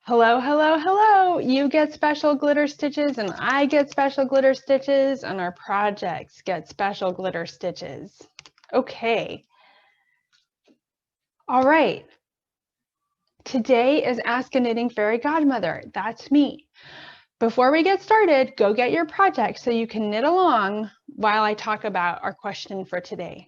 Hello, hello, hello. You get special glitter stitches and I get special glitter stitches and our projects get special glitter stitches. Okay. All right. Today is Ask a Knitting Fairy Godmother. That's me. Before we get started, go get your project so you can knit along while I talk about our question for today.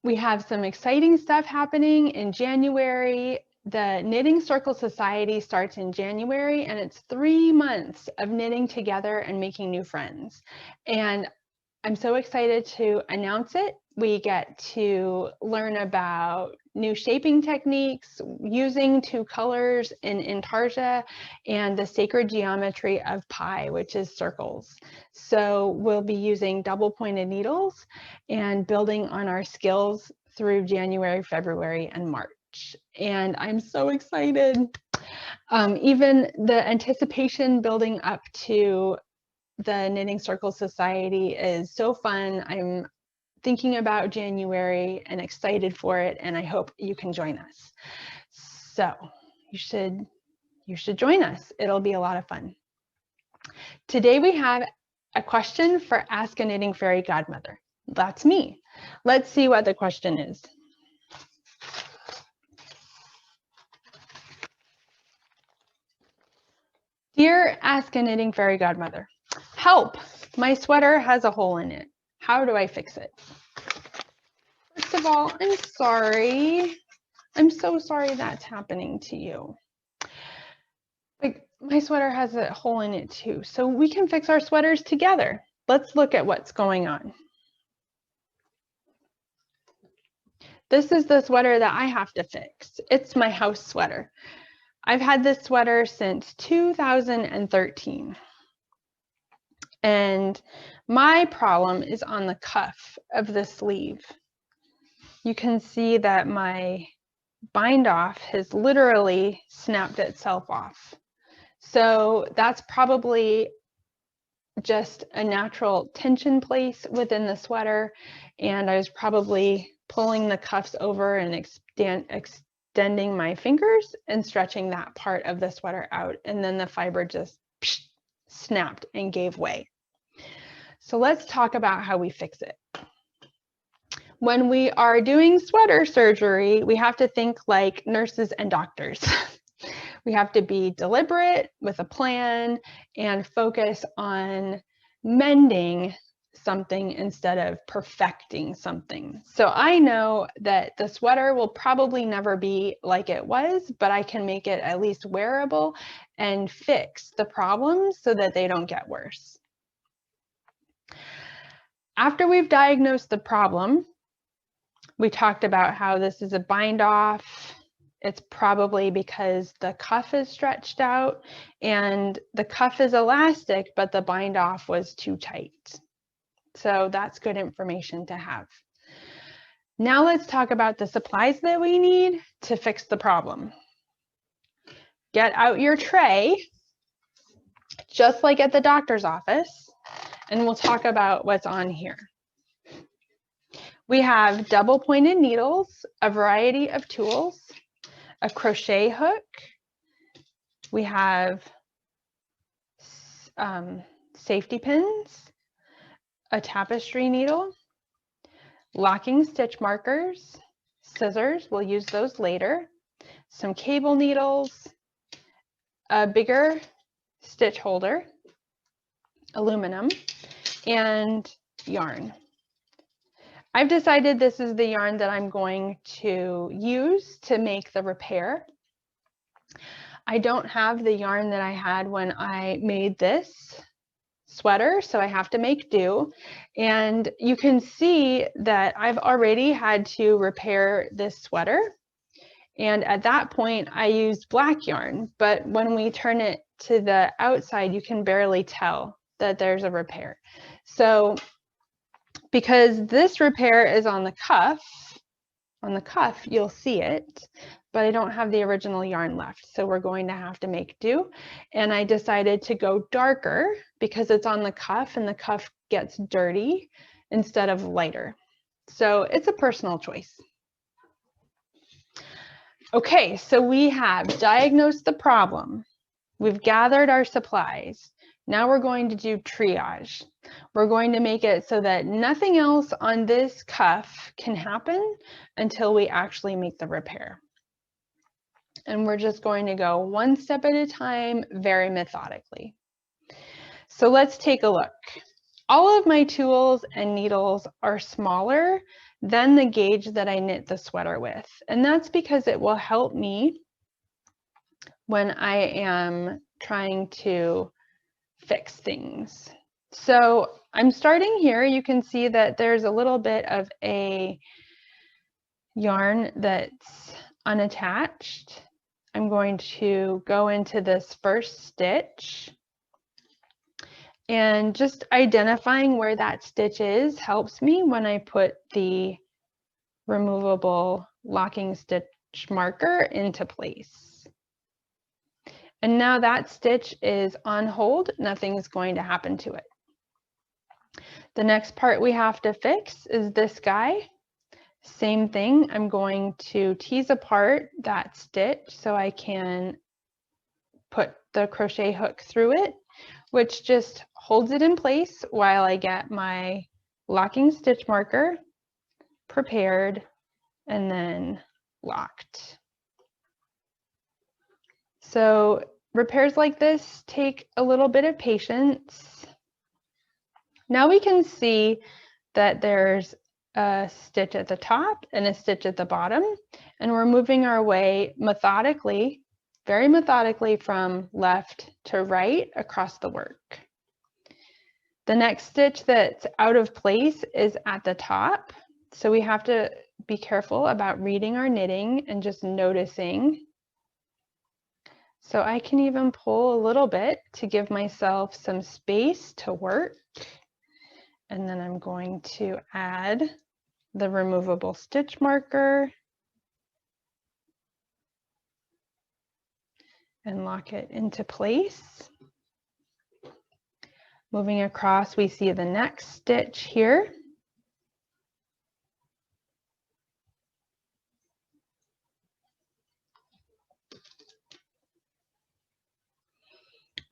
We have some exciting stuff happening in January. The Knitting Circle Society starts in January, and it's 3 months of knitting together and making new friends. And I'm so excited to announce it. We get to learn about new shaping techniques, using 2 colors in Intarsia, and the sacred geometry of pi, which is circles. So we'll be using double pointed needles and building on our skills through January, February, and March. And I'm so excited. Even the anticipation building up to the Knitting Circle Society is so fun. I'm thinking about January and excited for it, and I hope you can join us. So you should join us. It'll be a lot of fun. Today we have a question for Ask a Knitting Fairy Godmother. That's me. Let's see what the question is. Dear Ask a Knitting Fairy Godmother, help! My sweater has a hole in it. How do I fix it? First of all, I'm sorry. I'm so sorry that's happening to you. Like, my sweater has a hole in it too, so we can fix our sweaters together. Let's look at what's going on. This is the sweater that I have to fix. It's my house sweater. I've had this sweater since 2013. And my problem is on the cuff of the sleeve. You can see that my bind off has literally snapped itself off. So that's probably just a natural tension place within the sweater, and I was probably pulling the cuffs over and extending my fingers and stretching that part of the sweater out, and then the fiber just snapped and gave way. So let's talk about how we fix it. When we are doing sweater surgery, we have to think like nurses and doctors. We have to be deliberate with a plan and focus on mending something instead of perfecting something. So I know that the sweater will probably never be like it was, but I can make it at least wearable and fix the problems so that they don't get worse. After we've diagnosed the problem, we talked about how this is a bind off. It's probably because the cuff is stretched out and the cuff is elastic, but the bind off was too tight. So that's good information to have. Now let's talk about the supplies that we need to fix the problem. Get out your tray, just like at the doctor's office, and we'll talk about what's on here. We have double pointed needles, a variety of tools, a crochet hook. We have safety pins, a tapestry needle, locking stitch markers, scissors, we'll use those later, some cable needles, a bigger stitch holder, aluminum, and yarn. I've decided this is the yarn that I'm going to use to make the repair. I don't have the yarn that I had when I made this sweater, so I have to make do. And you can see that I've already had to repair this sweater. And at that point, I used black yarn, but when we turn it to the outside, you can barely tell that there's a repair. So because this repair is on the cuff, you'll see it, but I don't have the original yarn left. So we're going to have to make do. And I decided to go darker because it's on the cuff and the cuff gets dirty instead of lighter. So it's a personal choice. Okay, so we have diagnosed the problem. We've gathered our supplies. Now we're going to do triage. We're going to make it so that nothing else on this cuff can happen until we actually make the repair. And we're just going to go one step at a time, very methodically. So let's take a look. All of my tools and needles are smaller than the gauge that I knit the sweater with. And that's because it will help me when I am trying to fix things. So I'm starting here. You can see that there's a little bit of a yarn that's unattached. I'm going to go into this first stitch, and just identifying where that stitch is helps me when I put the removable locking stitch marker into place. And now that stitch is on hold, nothing is going to happen to it. The next part we have to fix is this guy. Same thing, I'm going to tease apart that stitch so I can put the crochet hook through it, which just holds it in place while I get my locking stitch marker prepared and then locked. So repairs like this take a little bit of patience. Now we can see that there's a stitch at the top and a stitch at the bottom, and we're moving our way methodically, very methodically, from left to right across the work. The next stitch that's out of place is at the top, so we have to be careful about reading our knitting and just noticing. So I can even pull a little bit to give myself some space to work. And then I'm going to add the removable stitch marker and lock it into place. Moving across, we see the next stitch here.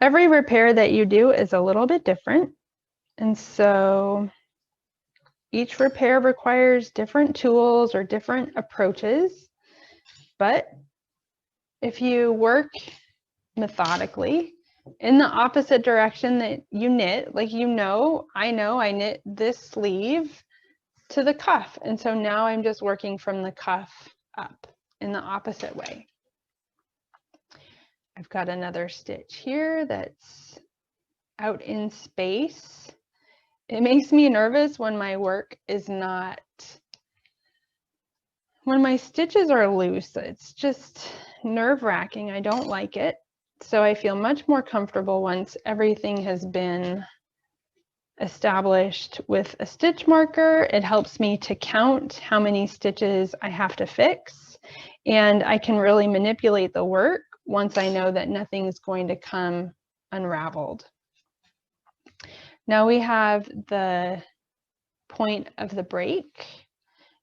Every repair that you do is a little bit different. And so each repair requires different tools or different approaches. But if you work methodically in the opposite direction that you knit, like I know I knit this sleeve to the cuff. And so now I'm just working from the cuff up in the opposite way. I've got another stitch here that's out in space. It makes me nervous when my work is not, when my stitches are loose. It's just nerve-wracking. I don't like it. So I feel much more comfortable once everything has been established with a stitch marker. It helps me to count how many stitches I have to fix, and I can really manipulate the work once I know that nothing's going to come unraveled. Now we have the point of the break,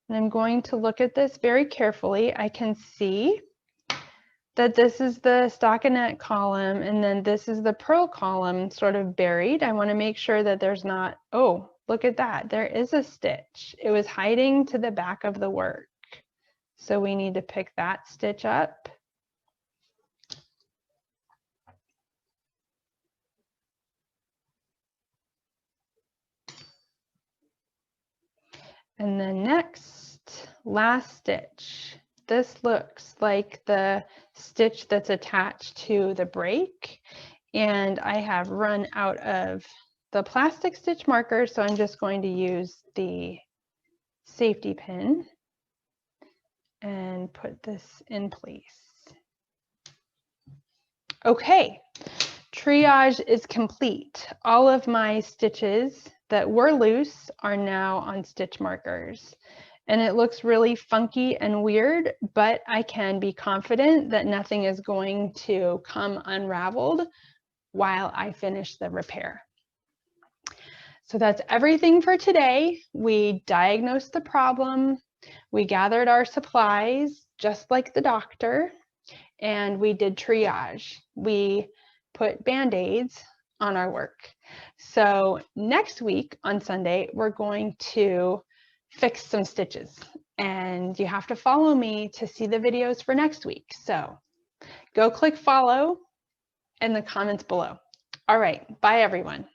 and I'm going to look at this very carefully. I can see that this is the stockinette column, and then this is the purl column sort of buried. I want to make sure that there's not, oh, look at that. There is a stitch. It was hiding to the back of the work. So we need to pick that stitch up. And then next, last stitch. This looks like the stitch that's attached to the break, and I have run out of the plastic stitch marker, so I'm just going to use the safety pin and put this in place. Okay, triage is complete. All of my stitches that were loose are now on stitch markers. And it looks really funky and weird, but I can be confident that nothing is going to come unraveled while I finish the repair. So that's everything for today. We diagnosed the problem, we gathered our supplies, just like the doctor, and we did triage. We put Band-Aids on our work. So next week on Sunday, we're going to fix some stitches, and you have to follow me to see the videos for next week. So go click follow in the comments below. All right, bye everyone.